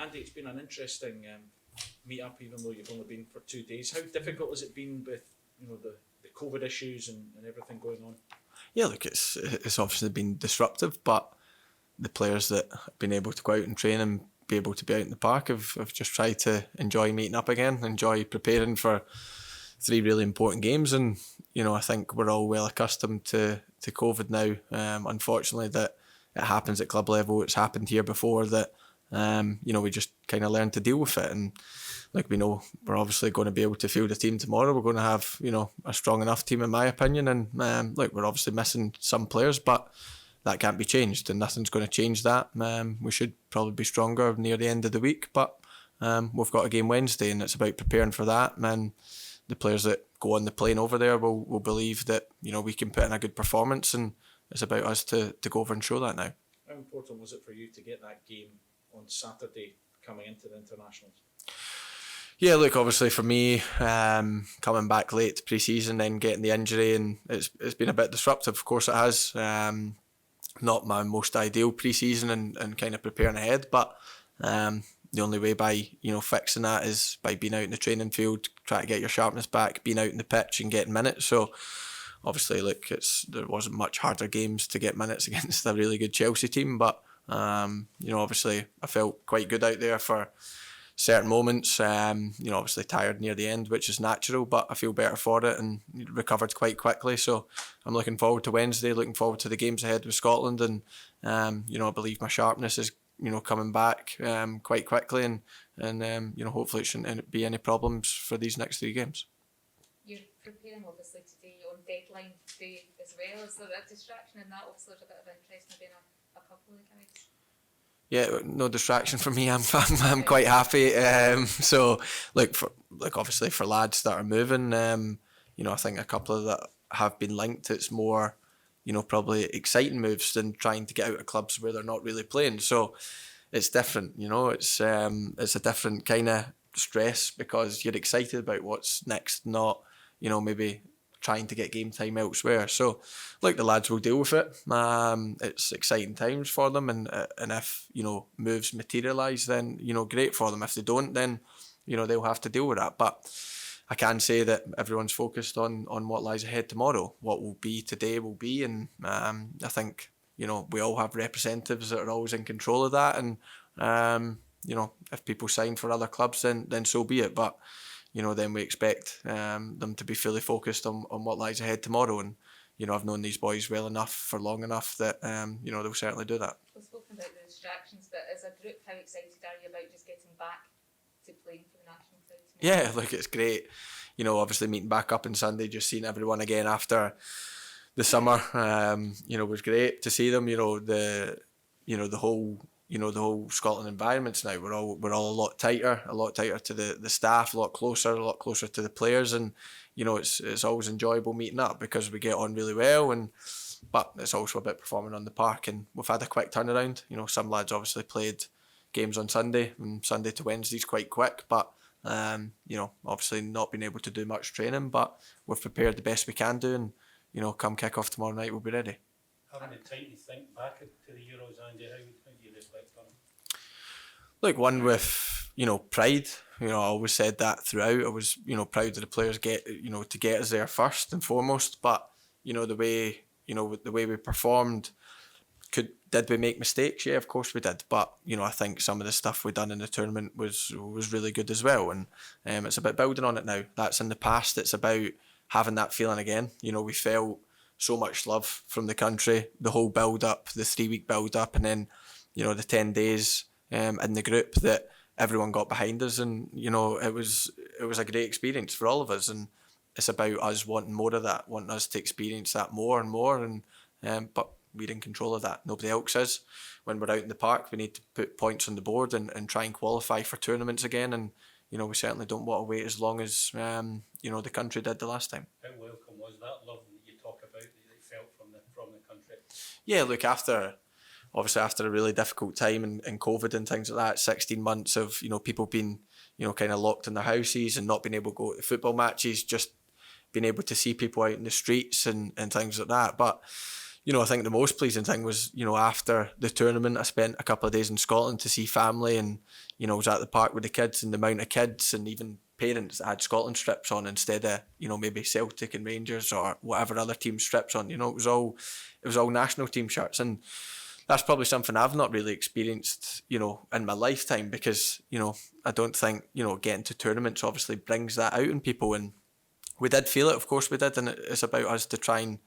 Andy, it's been an interesting meet up, even though you've only been for 2 days. How difficult has it been with the COVID issues and everything going on? Yeah, look, it's obviously been disruptive, but the players that have been able to go out and train and be able to be out in the park have just tried to enjoy meeting up again, enjoy preparing for 3 really important games. And I think we're all well accustomed to COVID now. Unfortunately, that it happens at club level. It's happened here before that we just kind of learn to deal with it. And like we know, we're obviously going to be able to field a team tomorrow. We're going to have a strong enough team, in my opinion. And look, we're obviously missing some players, but that can't be changed, and nothing's going to change that. We should probably be stronger near the end of the week, but we've got a game Wednesday, and it's about preparing for that. And the players that go on the plane over there will believe that we can put in a good performance, and it's about us to go over and show that now. How important was it for you to get that game on Saturday coming into the internationals? Yeah, look, obviously for me, coming back late to pre-season, then getting the injury, and it's been a bit disruptive. Of course it has. Not my most ideal pre-season and kind of preparing ahead, but the only way by fixing that is by being out in the training field, try to get your sharpness back, being out in the pitch and getting minutes. So obviously, look, there wasn't much harder games to get minutes against a really good Chelsea team, but obviously I felt quite good out there for certain moments. Obviously tired near the end, which is natural, but I feel better for it and recovered quite quickly. So I'm looking forward to Wednesday, looking forward to the games ahead with Scotland, and I believe my sharpness is coming back quite quickly, and hopefully it shouldn't be any problems for these next 3 games. You're preparing obviously today on deadline day as well. Is there a distraction in that? Obviously there's a bit of interest in being a couple of guys. Yeah, no distraction for me. I'm quite happy. So obviously for lads that are moving, I think a couple of that have been linked. It's more, probably exciting moves than trying to get out of clubs where they're not really playing. So it's different. It's a different kind of stress because you're excited about what's next, not maybe trying to get game time elsewhere. So, look, the lads will deal with it. It's exciting times for them, and if moves materialise, then great for them. If they don't, then they'll have to deal with that. But I can say that everyone's focused on what lies ahead tomorrow. What will be today will be, and I think we all have representatives that are always in control of that. And if people sign for other clubs, then so be it. But then we expect them to be fully focused on what lies ahead tomorrow. And, I've known these boys well enough for long enough that, they'll certainly do that. We've spoken about the distractions, but as a group, how excited are you about just getting back to playing for the national side tomorrow? Yeah, look, it's great. Obviously meeting back up on Sunday, just seeing everyone again after the summer, was great to see them. The whole Scotland environments now. We're all a lot tighter to the staff, a lot closer to the players, and it's always enjoyable meeting up because we get on really well. But it's also a bit performing on the park, and we've had a quick turnaround. Some lads obviously played games on Sunday, and Sunday to Wednesday's quite quick, but obviously not been able to do much training, but we've prepared the best we can do, and come kick off tomorrow night, we'll be ready. Having the time to think back to the Euros, Andy, how do you reflect on it? Look, one with pride. I always said that throughout. I was proud of the players to get us there first and foremost. But the way we performed, did we make mistakes? Yeah, of course we did. But I think some of the stuff we done in the tournament was really good as well. And it's about building on it now. That's in the past. It's about having that feeling again. We felt so much love from the country, the whole build-up, the 3-week build-up, and then, the 10 days in the group that everyone got behind us, and, it was a great experience for all of us, and it's about us wanting more of that, wanting us to experience that more and more, and but we're in control of that. Nobody else is. When we're out in the park, we need to put points on the board and try and qualify for tournaments again, and, we certainly don't want to wait as long as, the country did the last time. How welcome was that love that you talk about that you felt from the country? Yeah, look, after a really difficult time and COVID and things like that, 16 months of, people being, kind of locked in their houses and not being able to go to football matches, just being able to see people out in the streets and things like that. But, I think the most pleasing thing was, after the tournament, I spent a couple of days in Scotland to see family, and, was at the park with the kids, and the amount of kids and even parents that had Scotland strips on instead of, maybe Celtic and Rangers or whatever other team strips on. It was all national team shirts, and that's probably something I've not really experienced, in my lifetime, because, I don't think, getting to tournaments obviously brings that out in people, and we did feel it, of course we did, and it's about us to try and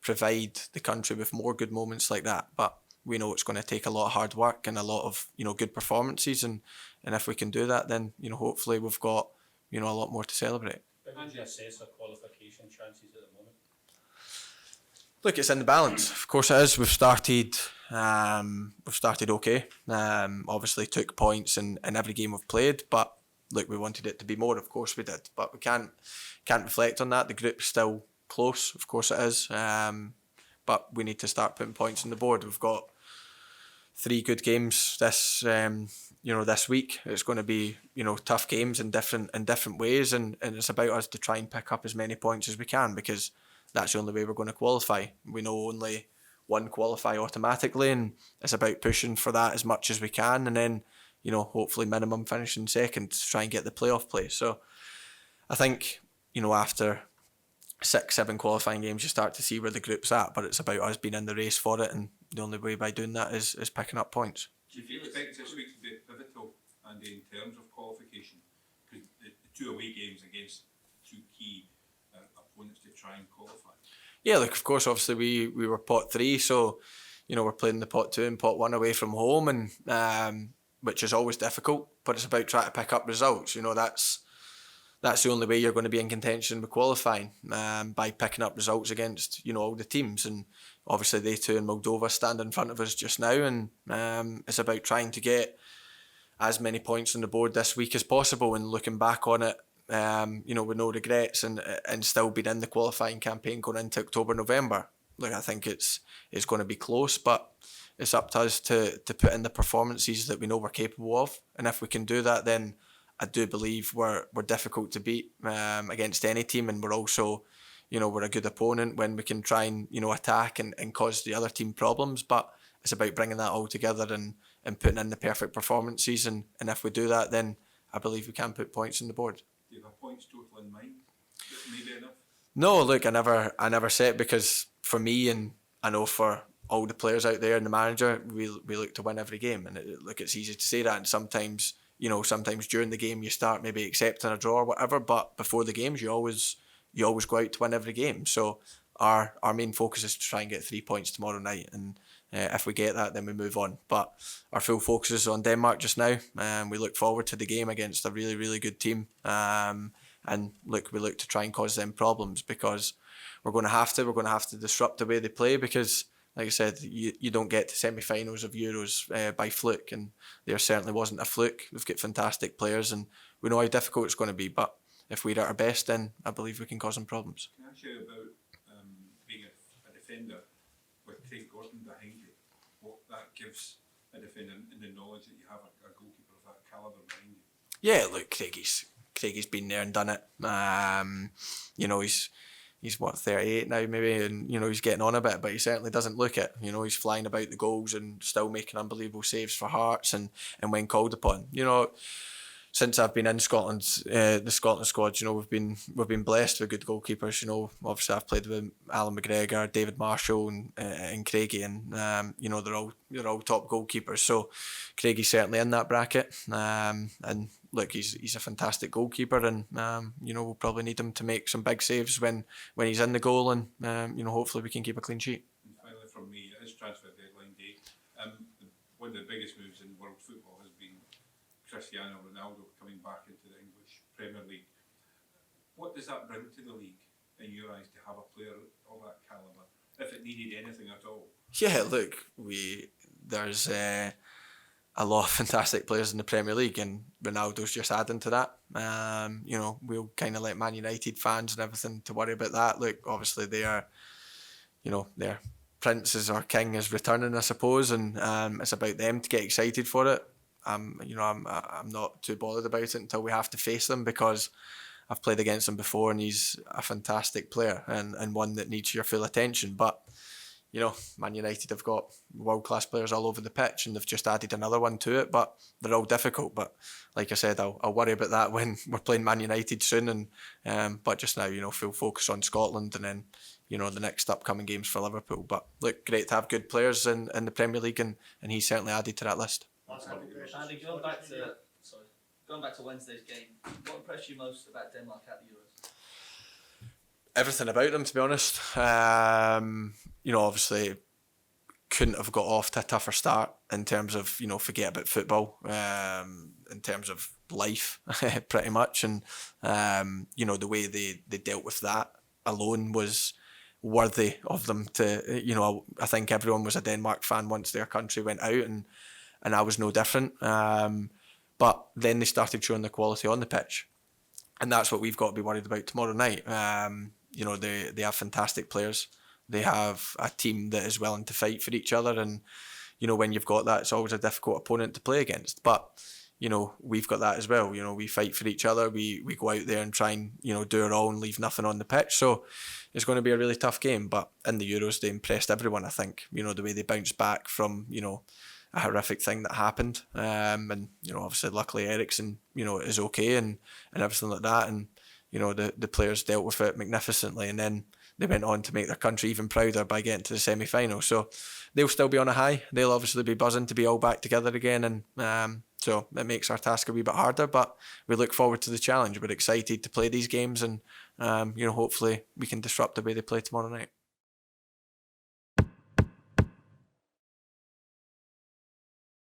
provide the country with more good moments like that. But we know it's going to take a lot of hard work and a lot of, good performances, and if we can do that, then, hopefully we've got, a lot more to celebrate. How do you assess our qualification chances at the moment? Look, it's in the balance. Of course it is. We've started okay. Obviously took points in every game we've played, but look, we wanted it to be more. Of course we did, but we can't reflect on that. The group's still close. Of course it is. But we need to start putting points on the board. We've got 3 good games this week. It's going to be, tough games in different ways, and it's about us to try and pick up as many points as we can, because that's the only way we're going to qualify. We know only one qualify automatically, and it's about pushing for that as much as we can, and then, hopefully minimum finishing second to try and get the playoff place. So I think, after 6-7 qualifying games, you start to see where the group's at, but it's about us being in the race for it, and the only way by doing that is picking up points. Do you expect this week to be pivotal, Andy, in terms of qualification? Because the 2 away games against 2 key opponents to try and qualify. Yeah, look, of course, obviously we were pot 3, so, we're playing the pot 2 and pot 1 away from home, and which is always difficult, but it's about trying to pick up results. That's the only way you're going to be in contention with qualifying, by picking up results against, all the teams. And obviously they too in Moldova stand in front of us just now, and it's about trying to get as many points on the board this week as possible, and looking back on it, with no regrets, and still being in the qualifying campaign going into October, November. Look, I think it's going to be close, but it's up to us to put in the performances that we know we're capable of, and if we can do that, then I do believe we're difficult to beat against any team, and we're also, we're a good opponent when we can try and, attack and cause the other team problems. But it's about bringing that all together and putting in the perfect performances, and if we do that, then I believe we can put points on the board. Do you have a points total in mind? Maybe enough? No, look, I never set, because for me, and I know for all the players out there and the manager, we look to win every game, and it's easy to say that, and sometimes during the game you start maybe accepting a draw or whatever, but before the games you always go out to win every game. So our main focus is to try and get 3 points tomorrow night, and if we get that, then we move on. But our full focus is on Denmark just now, and we look forward to the game against a really, really good team. And look, we look to try and cause them problems, because we're going to have to disrupt the way they play, because like I said, you don't get to semi-finals of Euros by fluke, and there certainly wasn't a fluke. We've got fantastic players, and we know how difficult it's going to be, but if we're at our best, then I believe we can cause them problems. Can I ask you about being a defender with Craig Gordon behind you? What that gives a defender, and the knowledge that you have a goalkeeper of that calibre behind you? Yeah, look, Craigie's been there and done it. He's what, 38 now maybe, and he's getting on a bit, but he certainly doesn't look it. He's flying about the goals and still making unbelievable saves for Hearts, and when called upon. Since I've been in Scotland, the Scotland squad, we've been blessed with good goalkeepers. Obviously I've played with Alan McGregor, David Marshall, and Craigie, and they're all top goalkeepers. So Craigie's certainly in that bracket, and look, he's a fantastic goalkeeper, and we'll probably need him to make some big saves when he's in the goal, and hopefully we can keep a clean sheet. And finally, from me, it is transfer deadline day. One of the biggest moves in world football has been Cristiano Ronaldo coming back into the English Premier League. What does that bring to the league, in your eyes, to have a player of that calibre, if it needed anything at all? Yeah, look, there's a lot of fantastic players in the Premier League, and Ronaldo's just adding to that. We'll kind of let Man United fans and everything to worry about that. Look, obviously their prince or king is returning, I suppose, and it's about them to get excited for it. I'm not too bothered about it until we have to face them, because I've played against him before, and he's a fantastic player, and one that needs your full attention. But you know, Man United have got world-class players all over the pitch, and they've just added another one to it, but they're all difficult. But like I said, I'll worry about that when we're playing Man United soon. And but just now, you know, full focus on Scotland, and then, you know, the next upcoming games for Liverpool. But look, great to have good players in the Premier League, and he's certainly added to that list. Andy, going back to Wednesday's game, what impressed you most about Denmark at the Euros? Everything about them, to be honest. You know, obviously couldn't have got off to a tougher start in terms of, you know, forget about football, in terms of life, pretty much. And, you know, the way they dealt with that alone was worthy of them to, you know, I think everyone was a Denmark fan once their country went out, and I was no different. But then they started showing the quality on the pitch. And that's what we've got to be worried about tomorrow night. You know, they have fantastic players. They have a team that is willing to fight for each other. And, you know, when you've got that, it's always a difficult opponent to play against. But, you know, we've got that as well. You know, we fight for each other. We go out there and try and, you know, do our all and leave nothing on the pitch. So it's going to be a really tough game. But in the Euros, they impressed everyone, I think. You know, the way they bounced back from, you know, a horrific thing that happened. And, you know, obviously, luckily, Eriksen, you know, is okay and everything like that. And, you know, the players dealt with it magnificently. And then they went on to make their country even prouder by getting to the semi-final. So they'll still be on a high. They'll obviously be buzzing to be all back together again. And so it makes our task a wee bit harder. But we look forward to the challenge. We're excited to play these games. And, you know, hopefully we can disrupt the way they play tomorrow night.